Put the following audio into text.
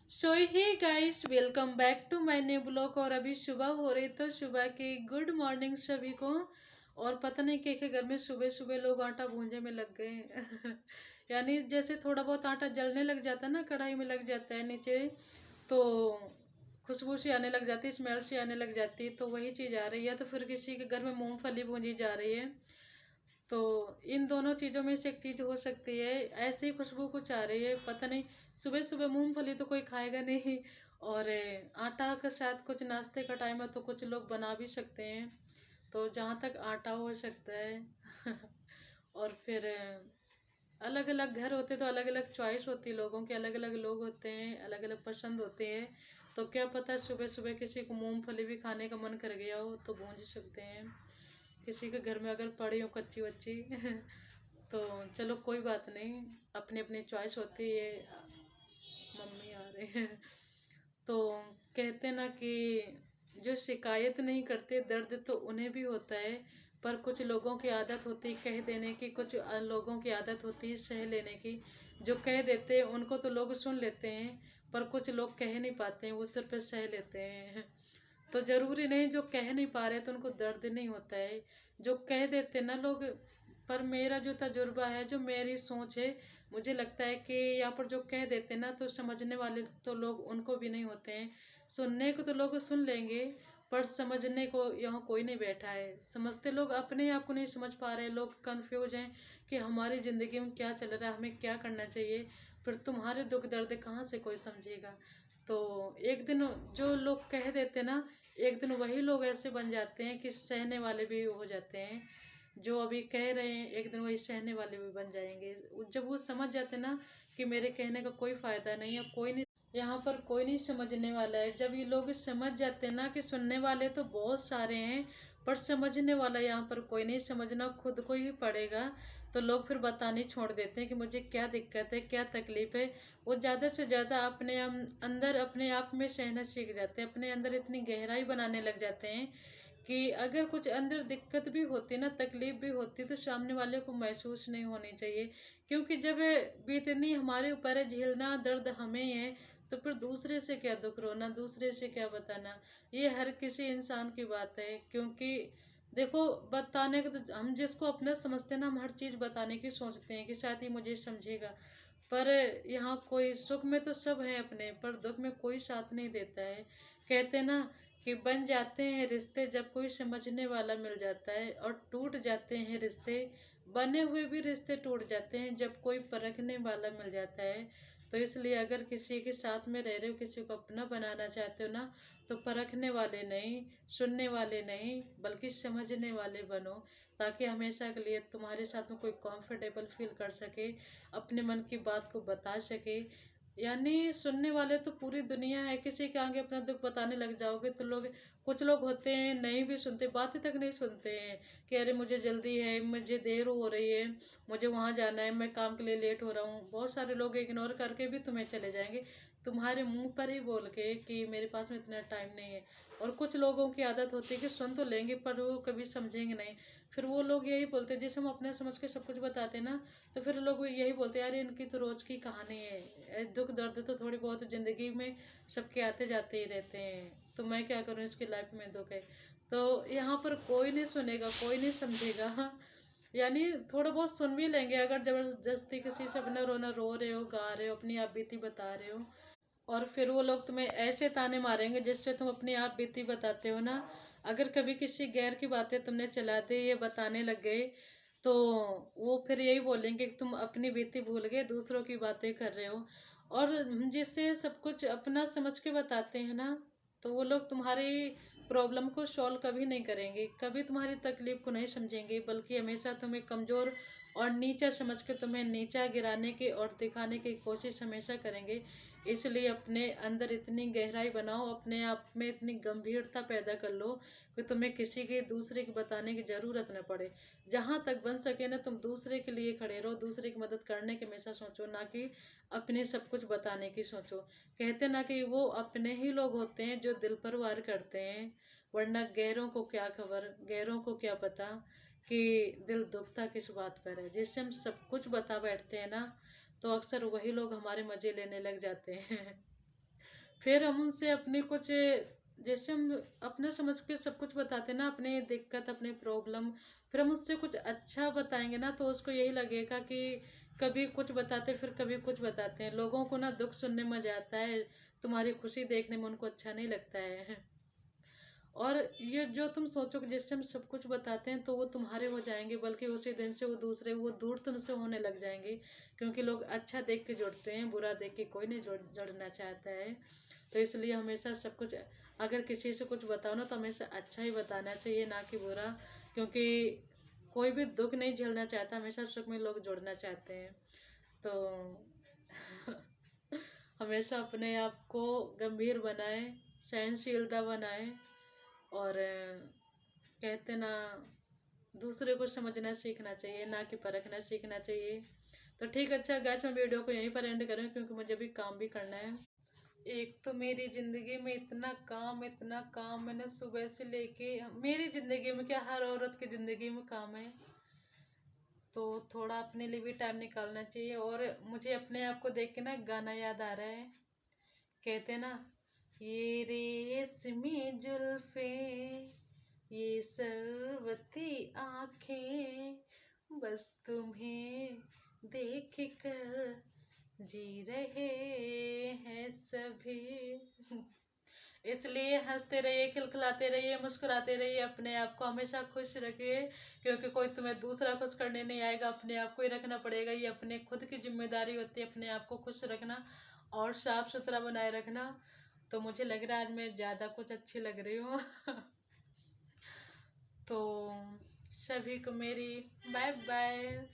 So hey guys, welcome back to my new blog. और अभी सुबह हो रही तो सुबह की गुड मॉर्निंग सभी को। और पता नहीं के घर में सुबह सुबह लोग आटा भूंजे में लग गए। यानी जैसे थोड़ा बहुत आटा जलने लग जाता है ना, कढ़ाई में लग जाता है नीचे, तो खुशबू सी आने लग जाती है, स्मेल सी आने लग जाती है। तो वही चीज़ आ रही है। तो फिर किसी के घर में मूंगफली भूंजी जा रही है। तो इन दोनों चीज़ों में से एक चीज़ हो सकती है। ऐसी खुशबू कुछ आ रही है, पता नहीं। सुबह सुबह मूंगफली तो कोई खाएगा नहीं। और आटा के साथ कुछ नाश्ते का टाइम है तो कुछ लोग बना भी सकते हैं। तो जहाँ तक आटा हो सकता है। और फिर अलग अलग घर होते तो अलग अलग चॉइस होती है लोगों के, अलग अलग लोग होते हैं, अलग अलग पसंद होते हैं। तो क्या पता सुबह सुबह किसी को मूंगफली भी खाने का मन कर गया हो तो भूंज सकते हैं। किसी के घर में अगर पड़ी हो कच्ची वच्ची। तो चलो कोई बात नहीं, अपनी अपनी चॉइस होती है। मम्मी आ रहे हैं। तो कहते ना कि जो शिकायत नहीं करते दर्द तो उन्हें भी होता है। पर कुछ लोगों की आदत होती है कह देने की, कुछ लोगों की आदत होती है सह लेने की। जो कह देते हैं उनको तो लोग सुन लेते हैं, पर कुछ लोग कह नहीं पाते हैं, वो सिर्फ सह लेते हैं। तो जरूरी नहीं जो कह नहीं पा रहे तो उनको दर्द नहीं होता है, जो कह देते ना लोग। पर मेरा जो तजुर्बा है, जो मेरी सोच है, मुझे लगता है कि यहाँ पर जो कह देते ना तो समझने वाले तो लोग उनको भी नहीं होते हैं। सुनने को तो लोग सुन लेंगे, पर समझने को यहाँ कोई नहीं बैठा है। समझते लोग अपने आप को नहीं समझ पा रहे, लोग कंफ्यूज हैं कि हमारी ज़िंदगी में क्या चल रहा है, हमें क्या करना चाहिए। फिर तुम्हारे दुख दर्द कहाँ से कोई समझेगा। तो एक दिन जो लोग कह देते ना, एक दिन वही लोग ऐसे बन जाते हैं कि सहने वाले भी हो जाते हैं। जो अभी कह रहे हैं एक दिन वही सहने वाले भी बन जाएंगे। जब वो समझ जाते ना कि मेरे कहने का कोई फायदा नहीं है, कोई नहीं, यहाँ पर कोई नहीं समझने वाला है। जब ये लोग समझ जाते हैं ना कि सुनने वाले तो बहुत सारे हैं, पर समझने वाला यहाँ पर कोई नहीं, समझना खुद को ही पड़ेगा। तो लोग फिर बताने छोड़ देते हैं कि मुझे क्या दिक्कत है, क्या तकलीफ है। वो ज़्यादा से ज़्यादा अपने अंदर अपने आप में सहना सीख जाते हैं, अपने अंदर इतनी गहराई बनाने लग जाते हैं कि अगर कुछ अंदर दिक्कत भी होती ना, तकलीफ भी होती, तो सामने वाले को महसूस नहीं होनी चाहिए। क्योंकि जब बीतनी हमारे ऊपर है, झेलना दर्द हमें ही है, तो फिर दूसरे से क्या दुख रोना, दूसरे से क्या बताना। ये हर किसी इंसान की बात है। क्योंकि देखो, बताने का तो हम जिसको अपना समझते हैं ना, हम हर चीज़ बताने की सोचते हैं कि शायद ही मुझे समझेगा। पर यहाँ कोई सुख में तो सब है अपने, पर दुख में कोई साथ नहीं देता है। कहते ना कि बन जाते हैं रिश्ते जब कोई समझने वाला मिल जाता है, और टूट जाते हैं रिश्ते, बने हुए भी रिश्ते टूट जाते हैं जब कोई परखने वाला मिल जाता है। तो इसलिए अगर किसी के साथ में रह रहे हो, किसी को अपना बनाना चाहते हो ना, तो परखने वाले नहीं, सुनने वाले नहीं, बल्कि समझने वाले बनो। ताकि हमेशा के लिए तुम्हारे साथ में कोई कंफर्टेबल फील कर सके, अपने मन की बात को बता सके। यानी सुनने वाले तो पूरी दुनिया है। किसी के आगे अपना दुख बताने लग जाओगे तो लोग, कुछ लोग होते हैं नहीं भी सुनते, बातें तक नहीं सुनते हैं कि अरे मुझे जल्दी है, मुझे देर हो रही है, मुझे वहाँ जाना है, मैं काम के लिए लेट हो रहा हूँ। बहुत सारे लोग इग्नोर करके भी तुम्हें चले जाएंगे, तुम्हारे मुंह पर ही बोल के कि मेरे पास में इतना टाइम नहीं है। और कुछ लोगों की आदत होती है कि सुन तो लेंगे पर वो कभी समझेंगे नहीं। फिर वो लोग यही बोलते हैं, जैसे हम अपने समझ के सब कुछ बताते हैं ना, तो फिर लोग यही बोलते हैं यार इनकी तो रोज की कहानी है, दुख दर्द तो थोड़ी बहुत जिंदगी में सबके आते जाते ही रहते हैं, तो मैं क्या करूँ, इसकी लाइफ में दुख है। तो यहाँ पर कोई नहीं सुनेगा, कोई नहीं समझेगा। यानी थोड़ा बहुत सुन भी लेंगे अगर जबरदस्ती किसी से अपना रोना, रो रहे हो, गा रहे हो, अपनी आप बीती बता रहे हो। और फिर वो लोग तुम्हें ऐसे ताने मारेंगे जिससे तुम अपनी आप बीती बताते हो ना। अगर कभी किसी गैर की बातें तुमने चला दी, ये बताने लग गए, तो वो फिर यही बोलेंगे कि तुम अपनी बीती भूल गए, दूसरों की बातें कर रहे हो। और हम जिससे सब कुछ अपना समझ के बताते हैं ना, तो वो लोग तुम्हारी प्रॉब्लम को सॉल्व कभी नहीं करेंगे, कभी तुम्हारी तकलीफ को नहीं समझेंगे, बल्कि हमेशा तुम्हें कमज़ोर और नीचा समझ के तुम्हें नीचा गिराने की और दिखाने की कोशिश हमेशा करेंगे। इसलिए अपने अंदर इतनी गहराई बनाओ, अपने आप में इतनी गंभीरता पैदा कर लो कि तुम्हें किसी के दूसरे की बताने की ज़रूरत न पड़े। जहाँ तक बन सके ना, तुम दूसरे के लिए खड़े रहो, दूसरे की मदद करने की हमेशा सोचो, ना कि अपने सब कुछ बताने की सोचो। कहते ना कि वो अपने ही लोग होते हैं जो दिल पर वार करते हैं, वरना गैरों को क्या खबर, गैरों को क्या पता कि दिल दुखता किस बात पर है। जिससे हम सब कुछ बता बैठते हैं ना, तो अक्सर वही लोग हमारे मजे लेने लग जाते हैं। फिर हम उनसे अपनी कुछ, जैसे हम अपने समझ के सब कुछ बताते हैं ना, अपनी दिक्कत अपनी प्रॉब्लम, फिर हम उससे कुछ अच्छा बताएंगे ना तो उसको यही लगेगा कि कभी कुछ बताते फिर कभी कुछ बताते हैं। लोगों को ना दुख सुनने में मजा आता है, तुम्हारी खुशी देखने में उनको अच्छा नहीं लगता है। और ये जो तुम सोचोगे जिससे हम सब कुछ बताते हैं तो वो तुम्हारे हो जाएंगे, बल्कि उसी दिन से वो दूसरे वो दूर तुमसे होने लग जाएंगे। क्योंकि लोग अच्छा देख के जुड़ते हैं, बुरा देख के कोई नहीं जुड़ना चाहता है। तो इसलिए हमेशा सब कुछ, अगर किसी से कुछ बताओ ना तो हमेशा अच्छा ही बताना चाहिए, ना कि बुरा। क्योंकि कोई भी दुख नहीं झेलना चाहता, हमेशा सुख में लोग जुड़ना चाहते हैं। तो हमेशा अपने आप को गंभीर बनाए, सहनशीलता बनाए, और कहते ना, दूसरे को समझना सीखना चाहिए, ना कि परखना सीखना चाहिए। तो ठीक, अच्छा गैस, मैं वीडियो को यहीं पर एंड करूँ क्योंकि मुझे भी काम भी करना है। एक तो मेरी ज़िंदगी में इतना काम मैंने सुबह से लेके, मेरी ज़िंदगी में क्या, हर औरत की ज़िंदगी में काम है। तो थोड़ा अपने लिए भी टाइम निकालना चाहिए। और मुझे अपने आप को देख के ना गाना याद आ रहा है। कहते हैं ना, ये रेशमी जुल्फे, ये सरवती आंखें, बस तुम्हें देख कर जी रहे हैं सभी। इसलिए हंसते रहिए, खिलखिलाते रहिए, मुस्कुराते रहिए, अपने आप को हमेशा खुश रखिए। क्योंकि कोई तुम्हें दूसरा खुश करने नहीं आएगा, अपने आप को ही रखना पड़ेगा। ये अपने खुद की जिम्मेदारी होती है, अपने आप को खुश रखना और साफ सुथरा बनाए रखना। तो मुझे लग रहा है आज मैं ज़्यादा कुछ अच्छी लग रही हूँ। तो सभी को मेरी बाय बाय।